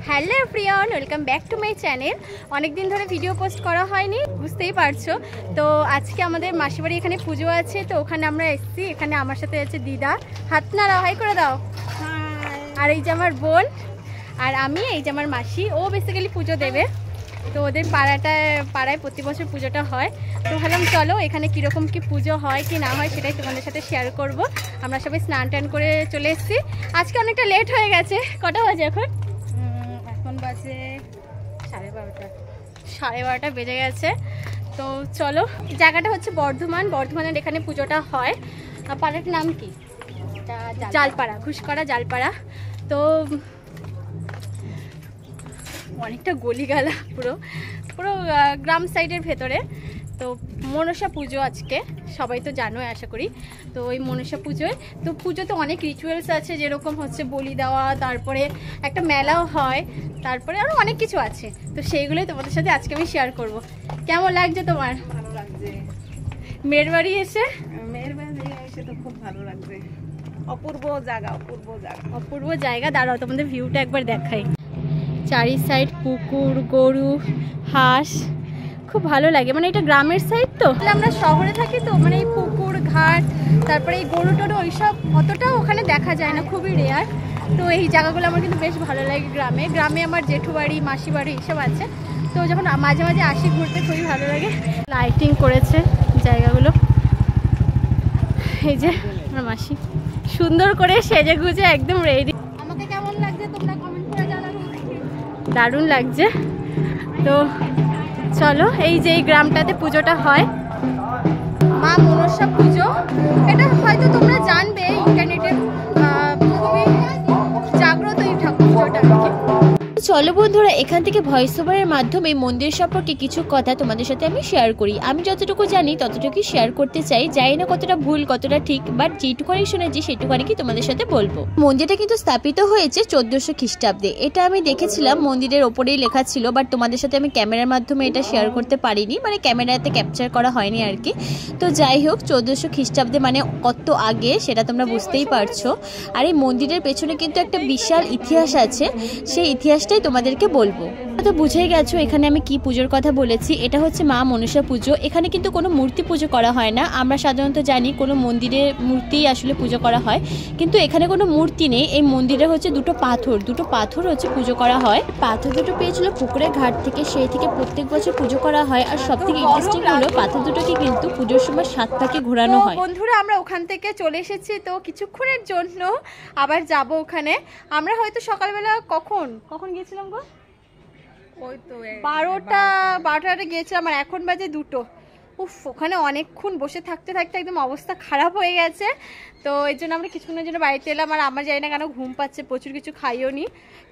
Hello everyone, welcome back to my channel. অনেক দিন ধরে ভিডিও পোস্ট করা হয়নি, বুঝতেই পারছো। তো আজকে আমাদের মাসিবাড়ি এখানে পুজো আছে, তো ওখানে আমরা এসেছি। এখানে আমার সাথে আছে দিদা, হাত নাড়া, হাই করে দাও। আর এই যে আমার বোন, আর আমি, এই যে আমার মাসি। ও বেসিক্যালি পুজো দেবে, তো ওদের পাড়ায় প্রতি বছর পুজোটা হয়। তো ভাবলাম চলো এখানে কীরকম কি পুজো হয় কি না হয় সেটাই তোমাদের সাথে শেয়ার করব। আমরা সবাই স্নান টান করে চলে এসেছি। আজকে অনেকটা লেট হয়ে গেছে। কটা বাজে এখন? এখন বাজে 12:30 বেজে গেছে। তো চলো, জায়গাটা হচ্ছে বর্ধমানের এখানে পুজোটা হয়। পাড়াটার নাম কি? জালপাড়া, ঘুষকরা জালপাড়া। তো অনেকটা গলিগালা, পুরো গ্রাম সাইডের ভেতরে। তো মনসা পুজো আজকে, সবাই তো জানোই আশা করি। তো ওই মনসা পুজোয়, তো পুজোতে অনেক রিচুয়ালস আছে, যেরকম হচ্ছে বলি দেওয়া, তারপরে একটা মেলাও হয়, তারপরে আরও অনেক কিছু আছে। তো সেইগুলোই তোমাদের সাথে আজকে আমি শেয়ার করব। কেমন লাগছে তোমার? ভালো লাগছে। মেয়ের বাড়ি এসে তো খুব ভালো লাগছে। অপূর্ব জায়গা। দাঁড়াও তোমাদের ভিউটা একবার দেখাই। চারি সাইড পুকুর, গরু, হাঁস, খুব ভালো লাগে। মানে এটা গ্রামের সাইড, তো আমরা শহরে থাকি, তো মানে এই পুকুর ঘাট, তারপরে এই গরু টরু ওইসব অতটাও ওখানে দেখা যায় না, খুবই রেয়ার। তো এই জায়গাগুলো আমার কিন্তু বেশ ভালো লাগে। গ্রামে আমার জেঠু বাড়ি, মাসি বাড়ি এইসব আছে। তো যখন মাঝে মাঝে আসি ঘুরতে, খুবই ভালো লাগে। লাইটিং করেছে জায়গাগুলো। এই যে আমার মাসি সুন্দর করে সেজে গুজে একদম রেডি। আমাকে কেমন লাগছে তোমরা কমেন্ট করে জানাবে। দারুণ লাগছে। তো চলো, এই যে এই গ্রামটাতে পুজোটা হয়, মা মনসা পুজো। এটা হয়তো তোমরা জানবে, ইন্টারনেটে খুবই জাগ্রত এই ঠাকুর পুজোটা আর কি। চলো বন্ধুরা, এখান থেকে ভয়েস ওভারের মাধ্যমে মন্দির সম্পর্কে কিছু কথা তোমাদের সাথে আমি শেয়ার করি। আমি যতটুকু জানি ততটুকুই শেয়ার করতে চাই। জানি না কতটা ভুল কতটা ঠিক, বাট যেটুকুনি শুনেছি সেটুকুনি কি তোমাদের সাথে বলবো। মন্দিরটা কিন্তু স্থাপিত হয়েছে 1400 খ্রিস্টাব্দে। এটা আমি দেখেছিলাম, মন্দিরের ওপরেই লেখা ছিল, বাট তোমাদের সাথে আমি ক্যামেরার মাধ্যমে এটা শেয়ার করতে পারিনি, মানে ক্যামেরাতে ক্যাপচার করা হয়নি আর কি। তো যাই হোক, 1400 খ্রিস্টাব্দে মানে কত আগে সেটা তোমরা বুঝতেই পারছো। আর এই মন্দিরের পেছনে কিন্তু একটা বিশাল ইতিহাস আছে, সেই ইতিহাসটাই তোমাদেরকে বলবো। তো বুঝেই গেছো এখানে আমি কি পুজোর কথা বলেছি। এটা হচ্ছে মা মনসা পুজো। এখানে কিন্তু কোনো মূর্তি পুজো করা হয় না। আমরা সাধারণত জানি কোনো মন্দিরে মূর্তি আসলে পুজো করা হয়, কিন্তু এখানে কোনো মূর্তি নেই। এই মন্দিরে হচ্ছে দুটো পাথর হচ্ছে পুজো করা হয়। পাথর দুটো পেয়েছিল পুকুরের ঘাট থেকে, সেই থেকে প্রত্যেক বছর পুজো করা হয়। আর সব থেকে ইন্টারেস্টিং হলো পাথর দুটোকে কিন্তু পুজোর সময় 7 পাকে ঘোরানো হয়। বন্ধুরা, আমরা ওখান থেকে চলে এসেছি, তো কিছুক্ষণের জন্য আবার যাব ওখানে। আমরা হয়তো সকালবেলা কখন গিয়েছিলাম গো? ওই তো 12টা গিয়েছিলাম, আর এখন বাজে 2টো। ওখানে অনেকক্ষণ বসে থাকতে একদম অবস্থা খারাপ হয়ে গেছে। তো এর জন্য আমরা কিছুক্ষণের জন্য বাড়িতে এলাম। আর আমার জানি না কেন ঘুম পাচ্ছে, প্রচুর কিছু খাইও নি।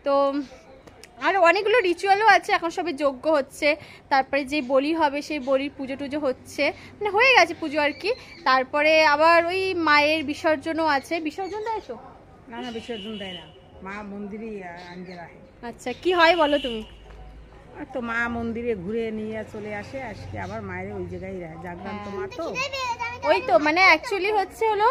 তো আর অনেকগুলো রিচুয়ালও আছে, এখন সবে যজ্ঞ হচ্ছে, তারপরে যে বলি হবে সেই বলির পুজো টুজো হচ্ছে, মানে হয়ে গেছে পুজো আর কি। তারপরে আবার ওই মায়ের বিসর্জনও আছে। বিসর্জন দেয়? না, বিসর্জন দেয় না, মা মন্দিরে আনতে রাখে। আচ্ছা, কি হয় বলো তুমি? তো মা মন্দিরে ঘুরে নিয়ে চলে আসে, আজকে আবার মায়ের ওই জায়গায় জাগরান্ত মা। তো ওই তো মানে অ্যাকচুয়ালি হলো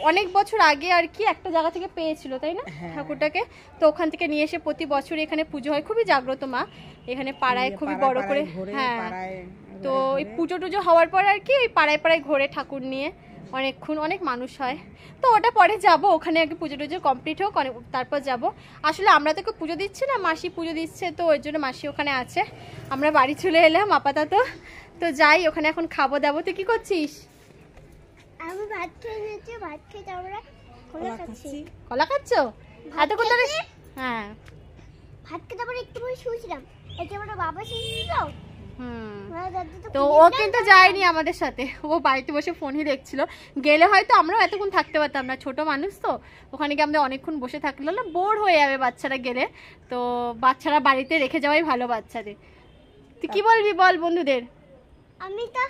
অনেক বছর আগে আর কি একটা জায়গা থেকে পেয়েছিল, তাই না ঠাকুরটাকে। তো ওখান থেকে নিয়ে এসে প্রতি বছর এখানে পুজো হয়। খুবই জাগ্রত মা এখানে পাড়ায়, খুবই বড় করে। হ্যাঁ, তো ওই পুজো টুজো হওয়ার পর আর কি ওই পাড়ায় ঘোরে ঠাকুর নিয়ে, অনেক মানুষ হয়। তো ওটা পরে যাব, ওখানে আগে পুজো টুজো কমপ্লিট হোক, তারপর যাব। আসলে আমরা তো পুজো দিচ্ছি না, মাসি পুজো দিচ্ছে, তো ওই জন্য মাসি ওখানে আছে। আমরা বাড়ি চলে এলাম আপাতত। তো যাই, ওখানে এখন খাবো দাবো। তুই কি করছিস? আমি ভাত খেয়ে নিয়েছি, ভাত খেয়ে আমরা কলা খাচ্ছো? এতক্ষণ ধরে? হ্যাঁ, ভাত খেতে পরে একটু শুয়েছিলাম। একেবারে বাবা শুয়েছিল। তো ও কিন্তু যায়নি আমাদের সাথে, ও বাড়িতে বসে ফোনই দেখছিল। গেলে হয়তো আমরাও এতক্ষণ থাকতে পারতাম না, ছোট মানুষ তো। ওখানে গিয়ে আমরা অনেকক্ষণ বসে থাকলে না বোর হয়ে যাবে বাচ্চারা গেলে। তো বাচ্চারা বাড়িতে রেখে যাওয়াই ভালো বাচ্চাদের। তুই কি বলবি বল বন্ধুদের? আমি তো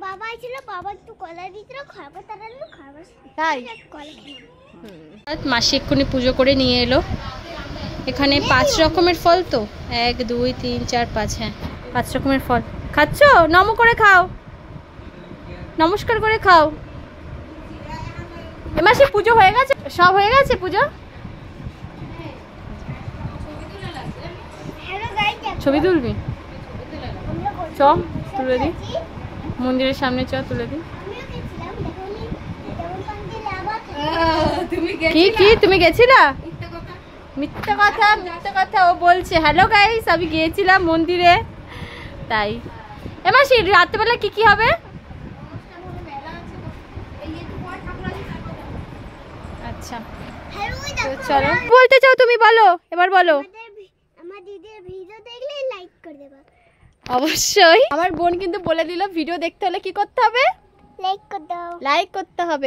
বাবা ছিল, বাবা একটু কলা দিয়েছিল, খাবার তাই মাসি এক্ষুনি পুজো করে নিয়ে এলো। এখানে 5 রকমের ফল, তো 1 2 3 4 5, হ্যাঁ 5 রকমের ফল। খাচ্ছ? নম করে খাও, নমস্কার করে খাও। মাসি পুজো হয়ে গেছে? সব হয়ে গেছে পুজো? হ্যালো গাইস, ছবি তুলবি? আমরা চ তুলে দি, মন্দিরের সামনে চ তুলে দি। আমিও গেছিলাম, দেখোনি যেমন পান্তিলে আবার কি কি তুমি গেছিলা? মিথ্যা কথা, মিথ্যা কথা ও বলছে। হ্যালো গাইস, আমি গিয়েছিলাম মন্দিরে। তাই মাসি রাত্রেবেলা কি কি হবে? আচ্ছা হ্যালো ওই তো দেখো, চলো, বলতে চাও তুমি বলো, এবার বলো। আমার দিদির ভিডিও দেখলে লাইক করে দেবা। অবশ্যই। আমার বোন কিন্তু বলে দিল ভিডিও দেখতে হলে কি করতে হবে? লাইক করে দাও। লাইক করতে হবে।